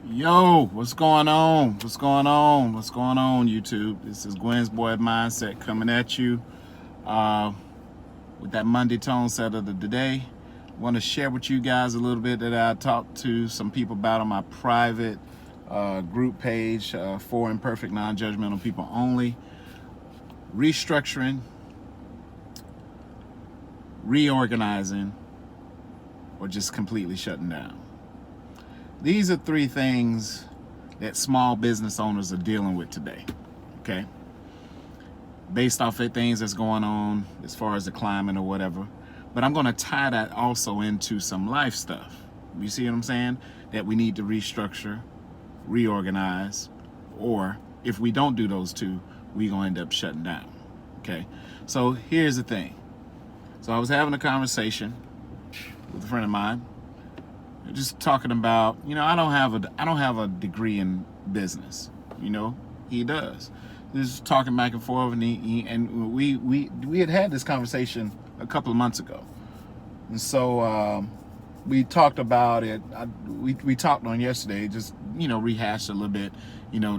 Yo, what's going on? What's going on? What's going on, YouTube? This is Gwen's Boy Mindset coming at you uh, with that Monday tone set of the day. I want to share with you guys a little bit that I talked to some people about on my private group page for imperfect, non-judgmental people only. Restructuring, reorganizing, or just completely shutting down. These are three things that small business owners are dealing with today, okay? Based off of things that's going on as far as the climate or whatever. But I'm gonna tie that also into some life stuff. You see what I'm saying? That we need to restructure, reorganize, or if we don't do those two, we're gonna end up shutting down, okay? So here's the thing. So I was having a conversation with a friend of mine, just talking about, I don't have a degree in business. He does. Just talking back and forth, and we had this conversation a couple of months ago, and so we talked about it. We talked on yesterday, just rehashed a little bit,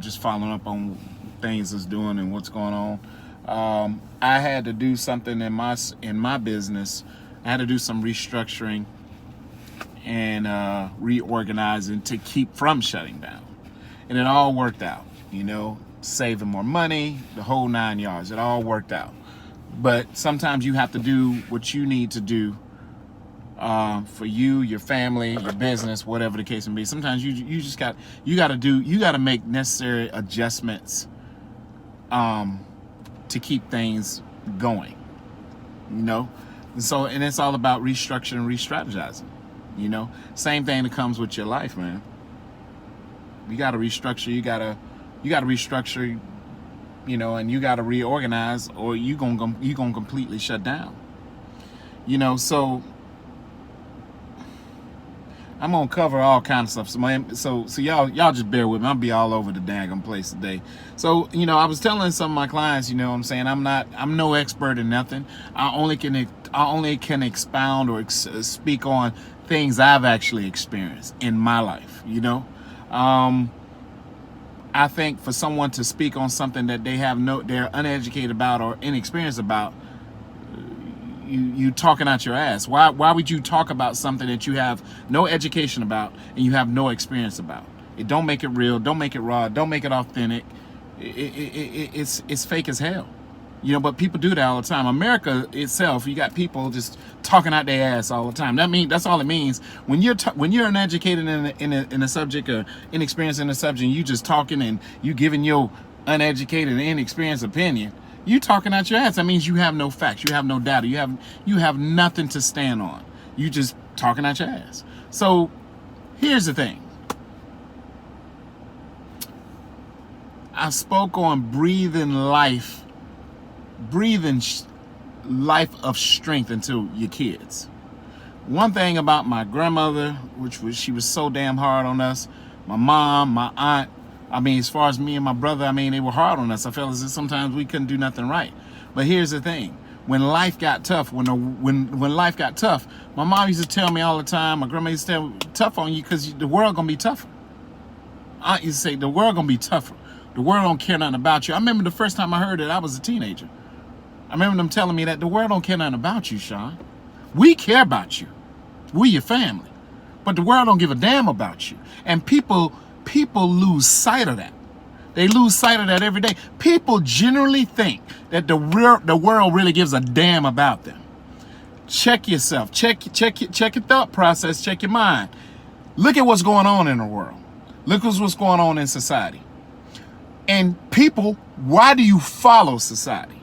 just following up on things that's doing and what's going on. I had to do something in my business. I had to do some restructuring and reorganizing to keep from shutting down, and it all worked out. Saving more money, the whole 9 yards. It all worked out. But sometimes you have to do what you need to do for you, your family, your business, whatever the case may be. Sometimes you got to make necessary adjustments to keep things going. And it's all about restructuring and re-strategizing. Same thing that comes with your life, man. You got to restructure. You got to restructure. And you got to reorganize, or you gonna completely shut down. So I'm gonna cover all kinds of stuff. So y'all just bear with me. I'll be all over the daggone place today. So I was telling some of my clients, what I'm saying, I'm no expert in nothing. I only can expound or speak on things I've actually experienced in my life. I think for someone to speak on something that they're uneducated about or inexperienced about, you talking out your ass. Why would you talk about something that you have no education about and you have no experience about? It don't make it real, don't make it raw, don't make it authentic. It's fake as hell. But people do that all the time. America itself, you got people just talking out their ass all the time. That's all it means. When you're uneducated in a subject or inexperienced in a subject, and you just talking and you giving your uneducated and inexperienced opinion, you talking out your ass. That means you have no facts, you have no data, you have nothing to stand on. You just talking out your ass. So here's the thing. I spoke on breathing life of strength into your kids. One thing about my grandmother, she was so damn hard on us, my mom, my aunt, as far as me and my brother, they were hard on us. I felt as if sometimes we couldn't do nothing right. But here's the thing. When life got tough, when life got tough, my mom used to tell me all the time, my grandma used to tell me, tough on you because the world gonna be tougher. Aunt used to say, the world gonna be tougher. The world don't care nothing about you. I remember the first time I heard it, I was a teenager. I remember them telling me that the world don't care nothing about you, Sean. We care about you. We your family. But the world don't give a damn about you. And people lose sight of that. They lose sight of that every day. People generally think that the world really gives a damn about them. Check yourself. Check your thought process. Check your mind. Look at what's going on in the world. Look at what's going on in society. And people, why do you follow society?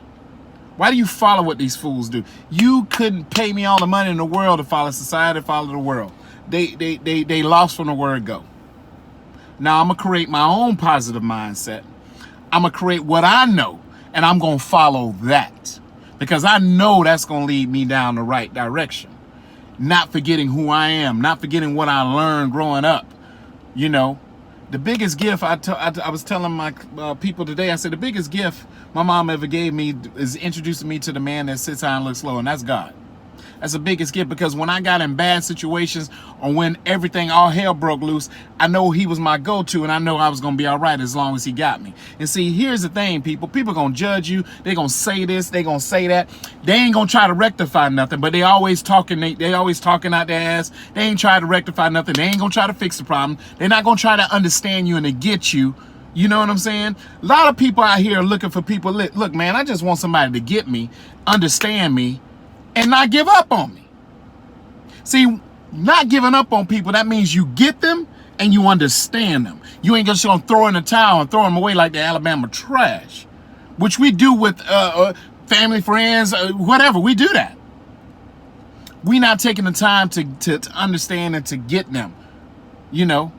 Why do you follow what these fools do? You couldn't pay me all the money in the world to follow society, follow the world. They lost from the word go. Now I'm gonna create my own positive mindset. I'm gonna create what I know, and I'm gonna follow that because I know that's gonna lead me down the right direction. Not forgetting who I am, not forgetting what I learned growing up. The biggest gift I was telling my people today, I said the biggest gift my mom ever gave me is introducing me to the man that sits high and looks low, and that's God. That's the biggest gift, because when I got in bad situations or when everything, all hell broke loose, I know he was my go-to, and I know I was going to be all right as long as he got me. And see, here's the thing, people. People going to judge you. They're going to say this. They're going to say that. They ain't going to try to rectify nothing, but they always talking. They always talking out their ass. They ain't trying to rectify nothing. They ain't going to try to fix the problem. They're not going to try to understand you and to get you. You know what I'm saying? A lot of people out here are looking for people. Look, man, I just want somebody to get me, understand me, and not give up on me. See, not giving up on people, that means you get them and you understand them. You ain't just gonna throw in the towel and throw them away like the Alabama trash, which we do with family, friends, whatever. We do that. We not taking the time to understand and to get them, you know.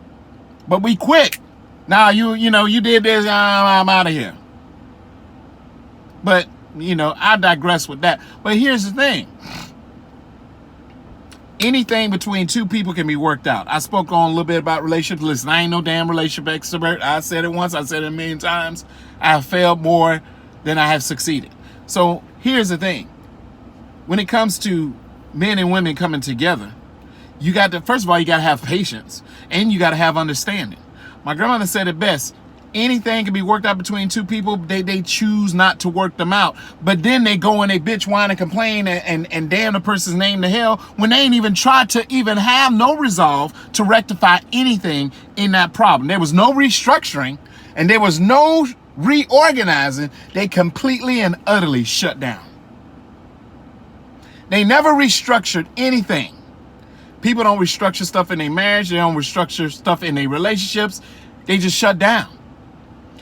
But we quick. Now you did this. I'm out of here. But I digress with that. But here's the thing. Anything between two people can be worked out. I spoke on a little bit about relationships. Listen, I ain't no damn relationship expert. I said it once. I said it a million times. I have failed more than I have succeeded. So here's the thing. When it comes to men and women coming together, first of all, you got to have patience and you got to have understanding. My grandmother said it best. Anything can be worked out between two people. They choose not to work them out. But then they go and they bitch, whine, and complain and damn the person's name to hell when they ain't even tried to even have no resolve to rectify anything in that problem. There was no restructuring and there was no reorganizing. They completely and utterly shut down. They never restructured anything. People don't restructure stuff in their marriage. They don't restructure stuff in their relationships. They just shut down.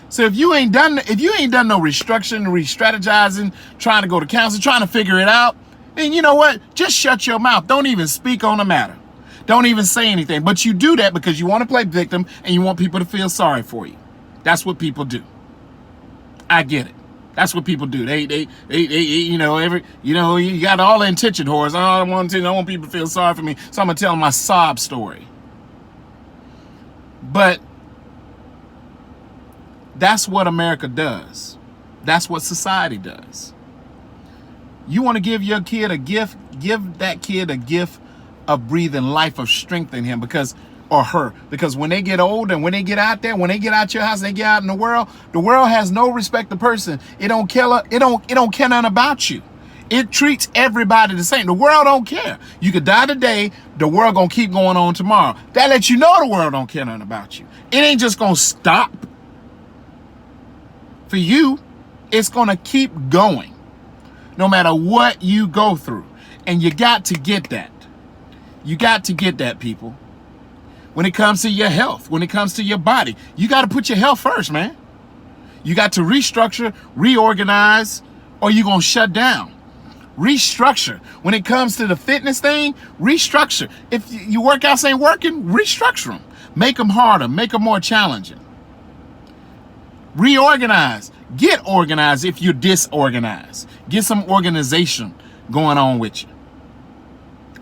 So if you ain't done no restructuring, re-strategizing, trying to go to counseling, trying to figure it out, then you know what? Just shut your mouth. Don't even speak on the matter. Don't even say anything. But you do that because you want to play victim and you want people to feel sorry for you. That's what people do. I get it. That's what people do. They you got all the intention, whores. I want people to feel sorry for me, so I'm gonna tell them my sob story. But that's what America does. That's what society does. You want to give your kid a gift? Give that kid a gift of breathing life, of strength in him, or her. Because when they get old and when they get out there, when they get out your house, they get out in the world has no respect to person. It don't care nothing about you. It treats everybody the same. The world don't care. You could die today, the world gonna keep going on tomorrow. That lets you know the world don't care nothing about you. It ain't just gonna stop. For you, it's gonna keep going. No matter what you go through. And you got to get that. You got to get that, people. When it comes to your health, when it comes to your body, you got to put your health first, man. You got to restructure, reorganize, or you're going to shut down. Restructure. When it comes to the fitness thing, restructure. If your workouts ain't working, restructure them. Make them harder. Make them more challenging. Reorganize. Get organized if you're disorganized. Get some organization going on with you.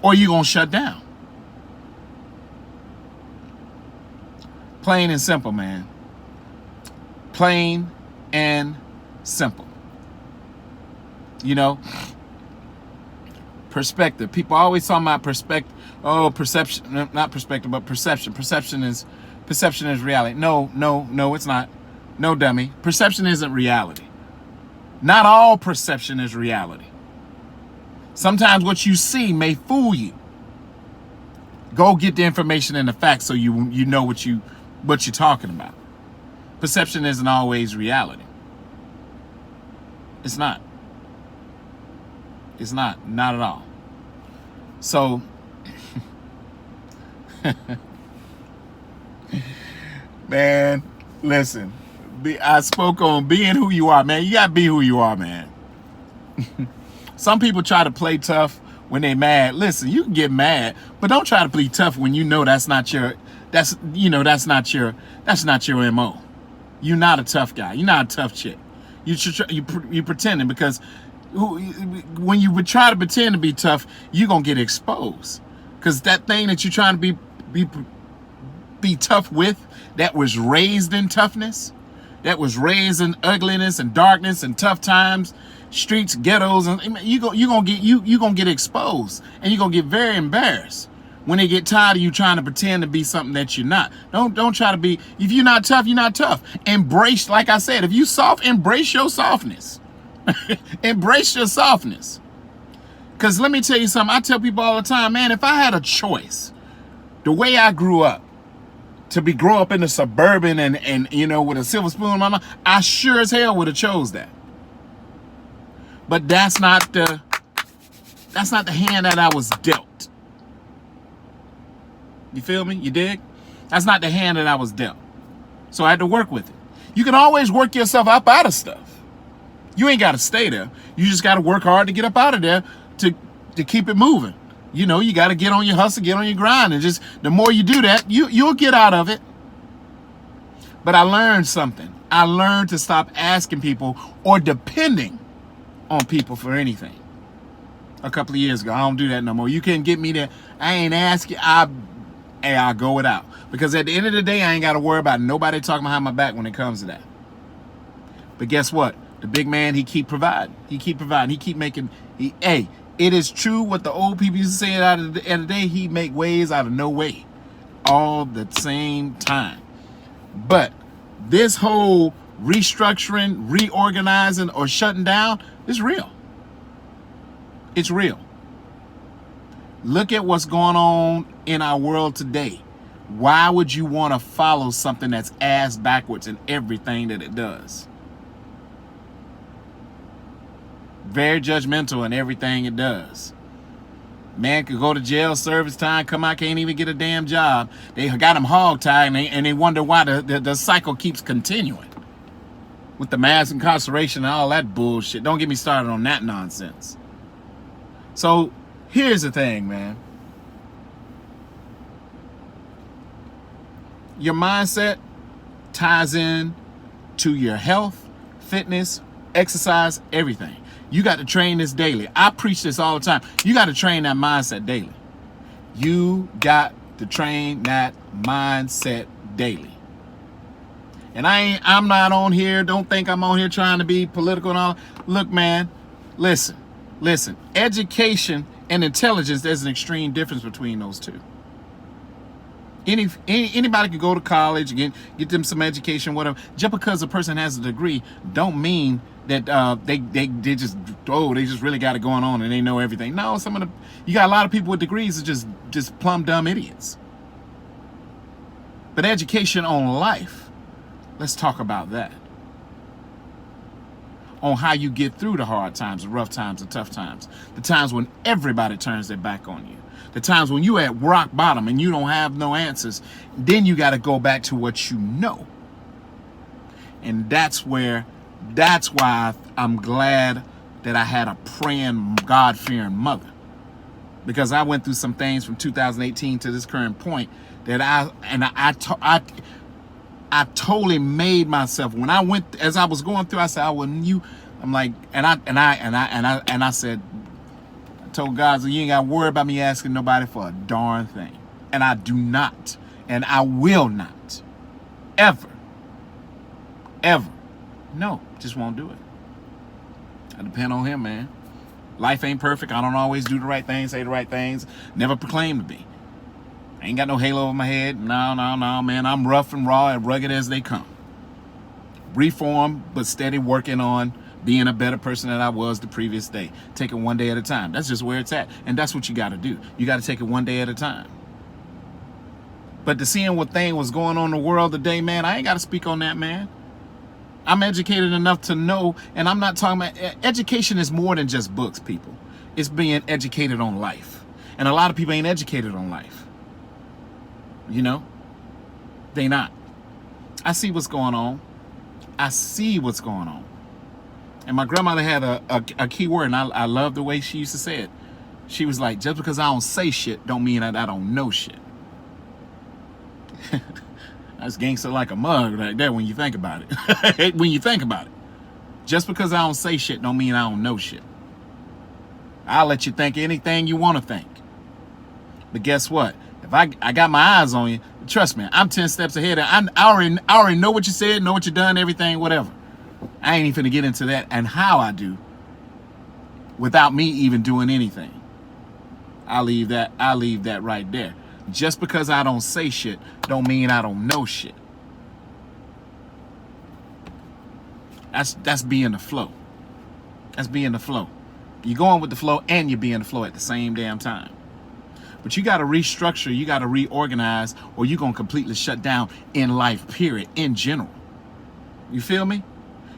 Or you're going to shut down. Plain and simple, man. Plain and simple. Perspective. People always talk about perspective. Oh, perception. Not perspective, but perception. Perception is reality. No, it's not. No, dummy. Perception isn't reality. Not all perception is reality. Sometimes what you see may fool you. Go get the information and the facts so you know what you're talking about. Perception isn't always reality. It's not. It's not at all. So, man, listen. I spoke on being who you are, man. You gotta be who you are, man. Some people try to play tough when they mad. Listen, you can get mad, but don't try to play tough when you know that's not your MO. You're not a tough guy. You're not a tough chick. You pretending, because when you would try to pretend to be tough, you're gonna get exposed. Because that thing that you're trying to be tough with, that was raised in toughness, that was raised in ugliness and darkness and tough times, streets, ghettos, and you gonna get exposed, and you're gonna get very embarrassed when they get tired of you trying to pretend to be something that you're not. Don't try to be. If you're not tough, you're not tough. Embrace, like I said, if you soft, embrace your softness. Embrace your softness. Because let me tell you something. I tell people all the time, man, if I had a choice, the way I grew up, to grow up in the suburban and you know, with a silver spoon in my mouth, I sure as hell would have chose that. But that's not the hand that I was dealt. You feel me? You dig? That's not the hand that I was dealt. So I had to work with it. You can always work yourself up out of stuff. You ain't got to stay there. You just got to work hard to get up out of there to keep it moving. You know, you got to get on your hustle, get on your grind, and just the more you do that, you'll get out of it. But I learned something. I learned to stop asking people or depending on people for anything. A couple of years ago, I don't do that no more. You can't get me there. I ain't asking. I'll go without. Because at the end of the day, I ain't got to worry about nobody talking behind my back when it comes to that. But guess what? The big man, he keep providing. He keep providing. He keep making. It is true what the old people used to say at the end of the day. He make ways out of no way, all the same time. But this whole restructuring, reorganizing, or shutting down is real. It's real. Look at what's going on in our world today. Why would you want to follow something that's ass backwards in everything that it does? Very judgmental in everything it does. Man could go to jail, service time, come out, can't even get a damn job. They got him hogtied, and they wonder why the cycle keeps continuing. With the mass incarceration and all that bullshit. Don't get me started on that nonsense. So here's the thing, man. Your mindset ties in to your health, fitness, exercise, everything. You got to train this daily. I preach this all the time. You got to train that mindset daily. You got to train that mindset daily. And I'm not on here. Don't think I'm on here trying to be political and all. Look, man, listen. Education and intelligence, there's an extreme difference between those two. Anybody could go to college and get them some education, whatever. Just because a person has a degree don't mean that they just really got it going on and they know everything. No, you got a lot of people with degrees that just plumb dumb idiots. But education on life, let's talk about that. On how you get through the hard times, the rough times, the tough times, the times when everybody turns their back on you. The times when you at rock bottom and you don't have no answers, then you got to go back to what you know. And that's why I'm glad that I had a praying, God-fearing mother. Because I went through some things from 2018 to this current point that I totally made myself. When I went, as I was going through, I said, I said, I told God, so you ain't got to worry about me asking nobody for a darn thing. And I do not. And I will not. Ever. No, just won't do it. I depend on him, man. Life ain't perfect. I don't always do the right things, say the right things. Never proclaim to be. I ain't got no halo over my head. No, man. I'm rough and raw and rugged as they come. Reform, but steady working on being a better person than I was the previous day. Take it one day at a time. That's just where it's at. And that's what you got to do. You got to take it one day at a time. But to seeing what thing was going on in the world today, man, I ain't got to speak on that, man. I'm educated enough to know, and I'm not talking about, education is more than just books, people. It's being educated on life. And a lot of people ain't educated on life. You know? They not. I see what's going on. And my grandmother had a key word, and I love the way she used to say it. She was like, just because I don't say shit don't mean that I don't know shit. That's gangster like a mug right there when you think about it. Just because I don't say shit don't mean I don't know shit. I'll let you think anything you want to think. But guess what? If I got my eyes on you, trust me, I'm 10 steps ahead. I already know what you said, know what you done, everything, whatever. I ain't even finna get into that and how I do. without me even doing anything. I'll leave that right there. Just because I don't say shit don't mean I don't know shit. That's being the flow. That's being the flow. You're going with the flow and you're being the flow at the same damn time. But you got to restructure, you got to reorganize, or you're going to completely shut down in life, period, in general. You feel me?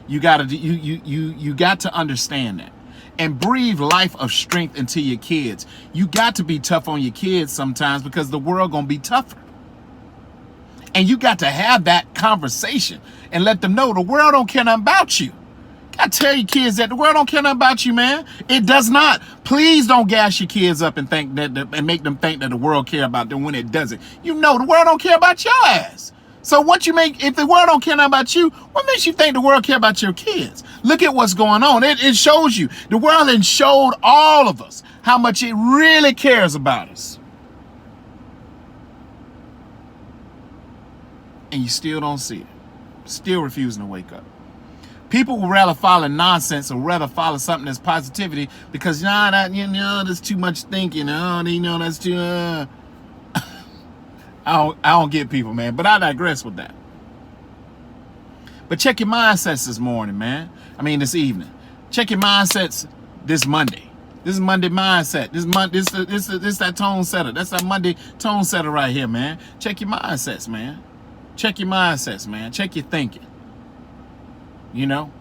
You got to understand that. And breathe life of strength into your kids. You got to be tough on your kids sometimes because the world going to be tougher. And you got to have that conversation and let them know the world don't care nothing about you. I tell your kids that the world don't care nothing about you, man. It does not. Please don't gas your kids up and think that and make them think that the world care about them when it doesn't. You know the world don't care about your ass. So what you make, if the world don't care nothing about you, what makes you think the world care about your kids? Look at what's going on. It shows you. The world has showed all of us how much it really cares about us. And you still don't see it. Still refusing to wake up. People would rather follow nonsense or rather follow something that's positivity because there's too much thinking. That's too. I don't get people, man. But I digress with that. But check your mindsets this morning, man. This evening. Check your mindsets this Monday. This is Monday mindset. This that tone setter. That's that Monday tone setter right here, man. Check your mindsets, man. Check your mindsets, man. Check your thinking. You know,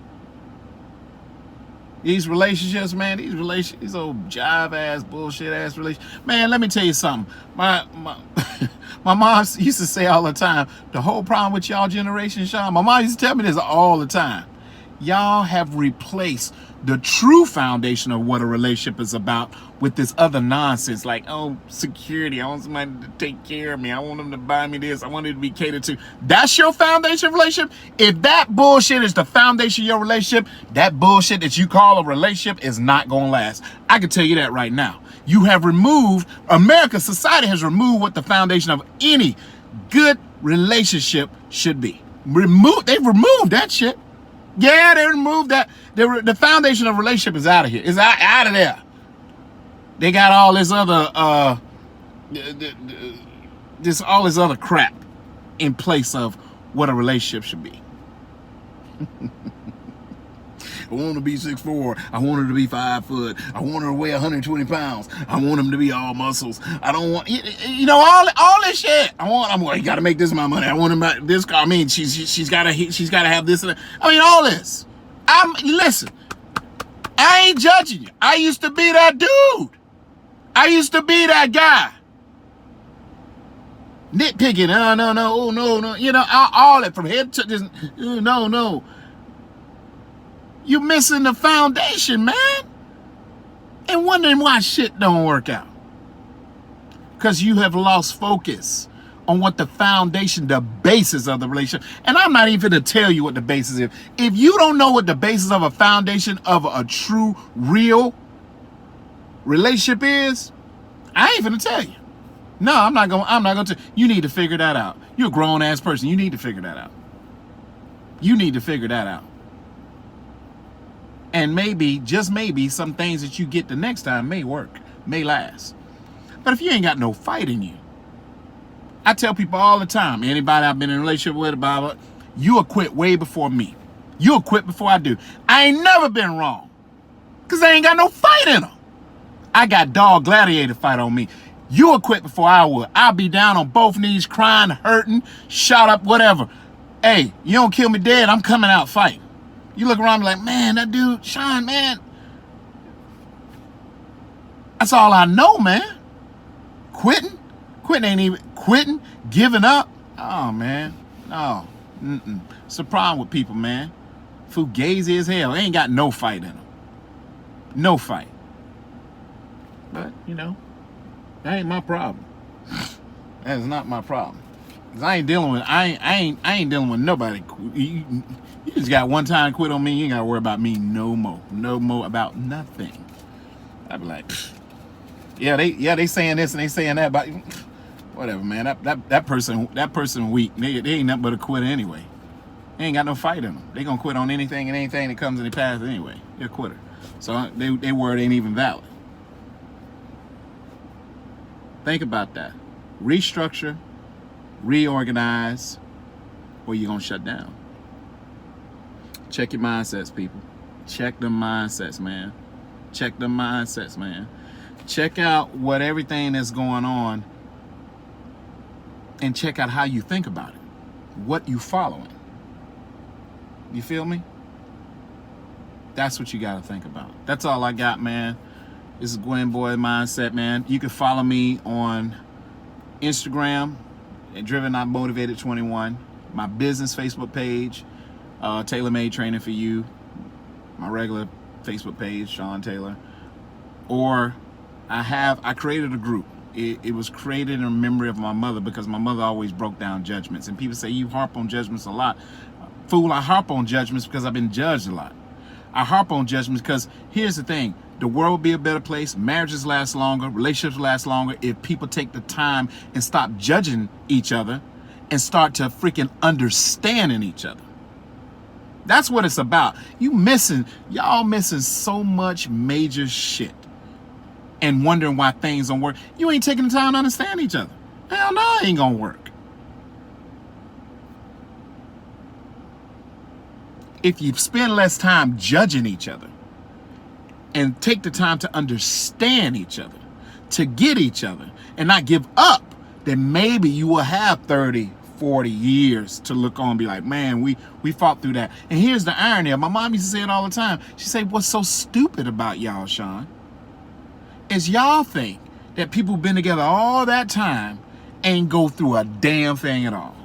these relationships, man, these old jive ass, bullshit ass relationships. Man, let me tell you something. My mom used to say all the time, the whole problem with y'all generation, Sean, my mom used to tell me this all the time. Y'all have replaced the true foundation of what a relationship is about with this other nonsense like, oh, security. I want somebody to take care of me. I want them to buy me this. I want it to be catered to. That's your foundation of relationship. If that bullshit is the foundation of your relationship, that bullshit that you call a relationship is not going to last. I can tell you that right now. You have removed, America, society has removed what the foundation of any good relationship should be. They've removed that shit. Yeah, they removed that. The foundation of relationship is out of here. It's out of there. They got all this other all this other crap in place of what a relationship should be. I want to be 6'4". I want her to be 5 foot. I want her to weigh 120 pounds. I want him to be all muscles. I don't want, all this shit. I'm like, you got to make this my money. I want him to this car. She's got to have this. All this. Listen, I ain't judging you. I used to be that dude. I used to be that guy. Nitpicking. No. All that from head to this. No. You're missing the foundation, man. And wondering why shit don't work out. Because you have lost focus on what the foundation, the basis of the relationship. And I'm not even going to tell you what the basis is. If you don't know what the basis of a foundation of a true, real relationship is, I ain't going to tell you. No, I'm not going to. You need to figure that out. You're a grown ass person. You need to figure that out. You need to figure that out. And maybe, just maybe, some things that you get the next time may work, may last. But if you ain't got no fight in you, I tell people all the time, anybody I've been in a relationship with, you'll quit way before me. You'll quit before I do. I ain't never been wrong. Because I ain't got no fight in them. I got dog gladiator fight on me. You'll quit before I would. I'll be down on both knees, crying, hurting, shot up, whatever. Hey, you don't kill me dead, I'm coming out fighting. You look around and be like, man, that dude, Sean, man. That's all I know, man. Quitting ain't even, giving up. Oh, man, no. It's a problem with people, man. Fugazi as hell. They ain't got no fight in them. No fight. But, that ain't my problem. That is not my problem. Cause I ain't dealing with nobody. You just got one time to quit on me. You ain't gotta worry about me no more. No more about nothing. I'd be like, yeah, they saying this and they saying that, but whatever, man. That person weak. They ain't nothing but a quitter anyway. They ain't got no fight in them. They gonna quit on anything and anything that comes in their path anyway. They're a quitter. So they word ain't even valid. Think about that. Restructure, reorganize, or you're going to shut down. Check your mindsets, people. Check them mindsets, man. Check them mindsets, man. Check out what everything that's going on and check out how you think about it. What you following. You feel me? That's what you got to think about. That's all I got, man. This is Gwen Boy Mindset, man. You can follow me on Instagram at Driven Not Motivated 21. My business Facebook page, Tailor Made Training for You. My regular Facebook page, Sean Taylor. Or I created a group. It was created in memory of my mother because my mother always broke down judgments. And people say, you harp on judgments a lot. Fool, I harp on judgments because I've been judged a lot. I harp on judgments because here's the thing. The world would be a better place. Marriages last longer. Relationships last longer if people take the time and stop judging each other and start to freaking understanding each other. That's what it's about. Y'all missing so much major shit and wondering why things don't work. You ain't taking the time to understand each other. Hell no, it ain't gonna work. If you spend less time judging each other and take the time to understand each other, to get each other, and not give up, then maybe you will have 30, 40 years to look on and be like, man, we fought through that. And here's the irony. My mom used to say it all the time. She said, what's so stupid about y'all, Sean, is y'all think that people who've been together all that time ain't go through a damn thing at all.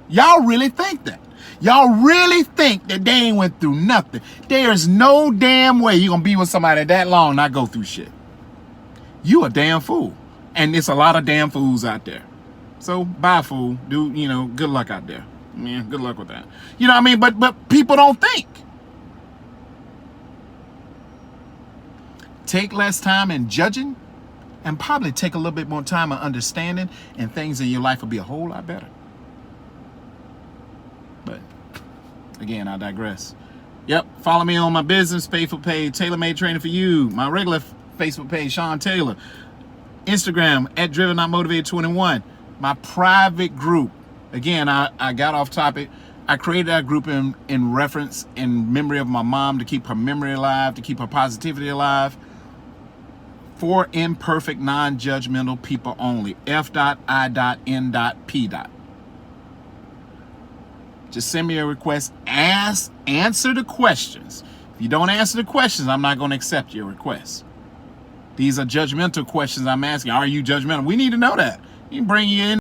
Y'all really think that. Y'all really think that they ain't went through nothing. There's no damn way you're going to be with somebody that long and not go through shit. You a damn fool. And there's a lot of damn fools out there. So, bye, fool. Good luck out there. Man, good luck with that. You know what I mean? But people don't think. Take less time in judging and probably take a little bit more time in understanding, and things in your life will be a whole lot better. But again, I digress. Yep, follow me on my business Facebook page, Tailor Made Training for You. My regular Facebook page, Sean Taylor. Instagram at Driven Not Motivated 21. My private group. Again, I got off topic. I created that group in reference, in memory of my mom, to keep her memory alive, to keep her positivity alive. For imperfect, non-judgmental people only. F.I.N.P. Just send me a request. Answer the questions. If you don't answer the questions, I'm not going to accept your request. These are judgmental questions I'm asking. Are you judgmental? We need to know that. You can bring you in.